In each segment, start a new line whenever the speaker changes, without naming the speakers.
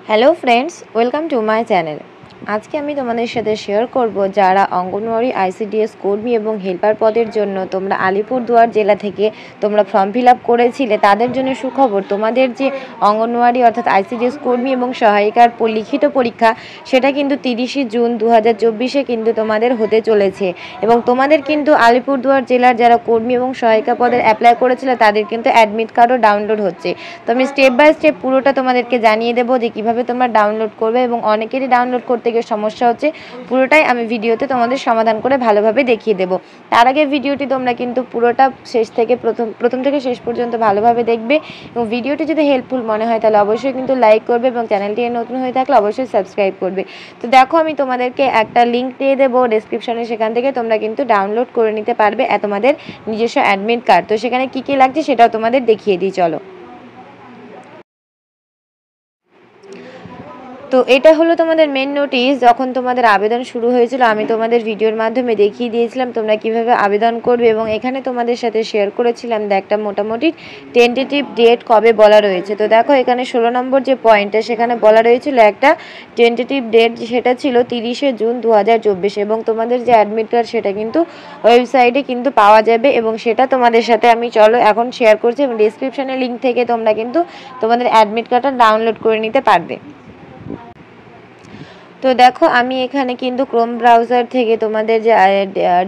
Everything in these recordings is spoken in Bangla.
Hello friends, welcome to my channel. আজকে আমি তোমাদের সাথে শেয়ার করব যারা অঙ্গনওয়াড়ি আইসিডিএস কর্মী এবং হেল্পার পদের জন্য তোমরা আলিপুরদুয়ার জেলা থেকে তোমরা ফর্ম ফিল আপ করেছিলে, তাদের জন্য সুখবর। তোমাদের যে অঙ্গনওয়াড়ি অর্থাৎ আইসিডিএস কর্মী এবং সহায়িকার লিখিত পরীক্ষা, সেটা কিন্তু 30শে জুন 2024 কিন্তু তোমাদের হতে চলেছে। এবং তোমাদের কিন্তু আলিপুরদুয়ার জেলার যারা কর্মী এবং সহায়িকা পদের অ্যাপ্লাই করেছিল তাদের কিন্তু অ্যাডমিট কার্ডও ডাউনলোড হচ্ছে। তো আমি স্টেপ বাই স্টেপ পুরোটা তোমাদেরকে জানিয়ে দেবো যে কীভাবে তোমরা ডাউনলোড করবে, এবং অনেকেরই ডাউনলোড করতে গিয়ে সমস্যা হচ্ছে। পুরোটাই আমি ভিডিওতে তোমাদের সমাধান করে ভালোভাবে দেখিয়ে দেবো। তার আগে ভিডিওটি তোমরা কিন্তু পুরোটা শেষ থেকে প্রথম থেকে শেষ পর্যন্ত ভালোভাবে দেখবে, এবং ভিডিওটি যদি হেল্পফুল মনে হয় তাহলে অবশ্যই কিন্তু লাইক করবে, এবং চ্যানেলটি নতুন হয়ে থাকলে অবশ্যই সাবস্ক্রাইব করবে। তো দেখো, আমি তোমাদেরকে একটা লিঙ্ক দিয়ে দেবো ডেসক্রিপশনে, সেখান থেকে তোমরা কিন্তু ডাউনলোড করে নিতে পারবে তোমাদের নিজস্ব অ্যাডমিট কার্ড। তো সেখানে কী কী লাগছে সেটাও তোমাদের দেখিয়ে দিই, চলো। তো এটা হলো তোমাদের মেন নোটিশ। যখন তোমাদের আবেদন শুরু হয়েছিল আমি তোমাদের ভিডিওর মাধ্যমে দেখিয়ে দিয়েছিলাম তোমরা কিভাবে আবেদন করবে, এবং এখানে তোমাদের সাথে শেয়ার করেছিলাম একটা মোটামুটি টেন্টেটিভ ডেট কবে বলা রয়েছে। তো দেখো, এখানে 16 নম্বর যে পয়েন্টটা সেখানে বলা রয়েছিল একটা টেন্টেটিভ ডেট, সেটা ছিল 30শে জুন 2024, এবং তোমাদের যে অ্যাডমিট কার্ড সেটা কিন্তু ওয়েবসাইটে কিন্তু পাওয়া যাবে, এবং সেটা তোমাদের সাথে আমি চলো এখন শেয়ার করছি, এবং ডিসক্রিপশানে লিঙ্ক থেকে তোমরা কিন্তু তোমাদের অ্যাডমিট কার্ডটা ডাউনলোড করে নিতে পারবে। তো দেখো, আমি এখানে কিন্তু ক্রোম ব্রাউজার থেকে তোমাদের যে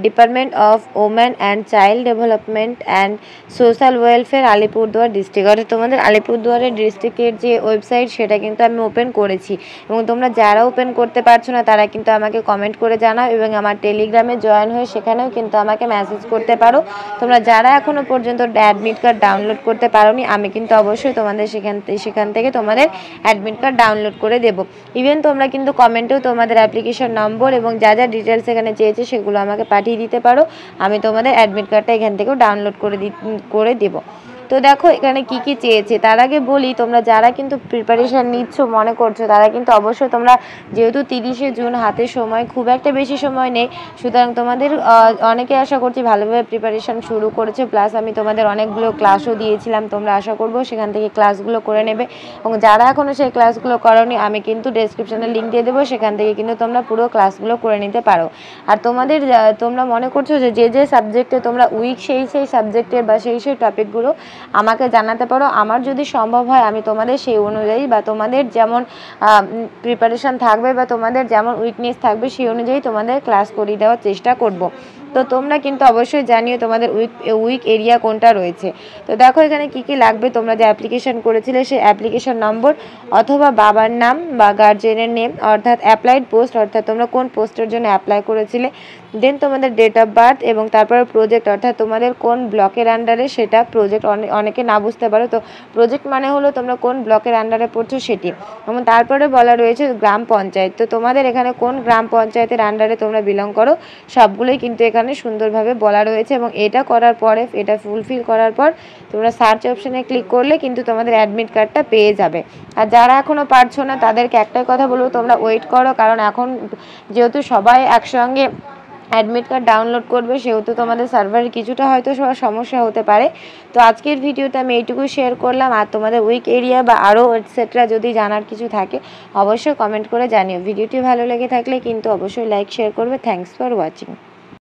department of women and child development and social welfare Alipurduar district, অর্থাৎ তোমাদের আলিপুরদুয়ারের ডিস্ট্রিক্টের যে ওয়েবসাইট সেটা কিন্তু আমি ওপেন করেছি। এবং তোমরা যারা ওপেন করতে পারছো না তারা কিন্তু আমাকে কমেন্ট করে জানাও, এবং আমার টেলিগ্রামে জয়েন হয়ে সেখানেও কিন্তু আমাকে মেসেজ করতে পারো। তোমরা যারা এখনও পর্যন্ত অ্যাডমিট কার্ড ডাউনলোড করতে পারোনি, আমি কিন্তু অবশ্যই তোমাদের সেখান থেকে তোমাদের অ্যাডমিট কার্ড ডাউনলোড করে দেবো। ইভেন তোমরা কিন্তু কমেন্টেও তোমাদের অ্যাপ্লিকেশন নম্বর এবং যা যা ডিটেলস এখানে চেয়েছে সেগুলো আমাকে পাঠিয়ে দিতে পারো। আমি তোমাদের অ্যাডমিট কার্ডটা এখান থেকেও ডাউনলোড করে দেবো। তো দেখো, এখানে কি কি চেয়েছে তার আগে বলি, তোমরা যারা কিন্তু প্রিপারেশান নিচ্ছ মনে করছো তারা কিন্তু অবশ্যই তোমরা, যেহেতু 30শে জুন হাতে সময় খুব একটা বেশি সময় নেই, সুতরাং তোমাদের অনেকে আশা করছি ভালোভাবে প্রিপারেশান শুরু করেছে। প্লাস আমি তোমাদের অনেকগুলো ক্লাসও দিয়েছিলাম, তোমরা আশা করবো সেখান থেকে ক্লাসগুলো করে নেবে। এবং যারা এখনও সেই ক্লাসগুলো করোনি আমি কিন্তু ডেসক্রিপশনে লিঙ্ক দিয়ে দেবো, সেখান থেকে কিন্তু তোমরা পুরো ক্লাসগুলো করে নিতে পারো। আর তোমরা মনে করছো যে যে সাবজেক্টে তোমরা উইক সেই সাবজেক্টের বা সেই টপিকগুলো আমাকে জানাতে পারো। আমার যদি সম্ভব হয় আমি তোমাদের সেই অনুযায়ী বা তোমাদের যেমন প্রিপারেশান থাকবে বা তোমাদের যেমন উইকনেস থাকবে সেই অনুযায়ী তোমাদের ক্লাস করিয়ে দেওয়ার চেষ্টা করব। তো তোমরা কিন্তু অবশ্যই জানিও তোমাদের উইক এরিয়া কোনটা রয়েছে। তো দেখো, এখানে কি কি লাগবে, তোমরা যে অ্যাপ্লিকেশন করেছিলে সেই অ্যাপ্লিকেশন নম্বর অথবা বাবার নাম বা গার্জেনের নেম, অর্থাৎ অ্যাপ্লাইড পোস্ট, অর্থাৎ তোমরা কোন পোস্টের জন্য অ্যাপ্লাই করেছিলে, দেন তোমাদের ডেট অফ বার্থ, এবং তারপরে প্রজেক্ট, অর্থাৎ তোমাদের কোন ব্লকের আন্ডারে সেটা প্রজেক্ট। অনেকে না বুঝতে পারো, তো প্রজেক্ট মানে হলো তোমরা কোন ব্লকের আন্ডারে পড়ছো সেটি। এবং তারপরে বলা রয়েছে গ্রাম পঞ্চায়েত, তো তোমাদের এখানে কোন গ্রাম পঞ্চায়েতের আন্ডারে তোমরা বিলং করো সবগুলোই কিন্তু এখানে সুন্দরভাবে বলা রয়েছে। এবং এটা করার পরে, এটা ফুলফিল করার পর তোমরা সার্চ অপশানে ক্লিক করলে কিন্তু তোমাদের অ্যাডমিট কার্ডটা পেয়ে যাবে। আর যারা এখনও পারছো না তাদেরকে একটাই কথা বলবো, তোমরা ওয়েট করো, কারণ এখন যেহেতু সবাই একসঙ্গে অ্যাডমিট কার্ড ডাউনলোড করবে সেহেতু তোমাদের সার্ভারে কিছুটা হয়তো সমস্যা হতে পারে। তো আজকের ভিডিওতে আমি এইটুকুই শেয়ার করলাম। আর তোমাদের উইক এরিয়া বা আরও এটসেট্রা যদি জানার কিছু থাকে অবশ্যই কমেন্ট করে জানিও। ভিডিওটি ভালো লেগে থাকলে কিন্তু অবশ্যই লাইক শেয়ার করবে। Thanks for watching.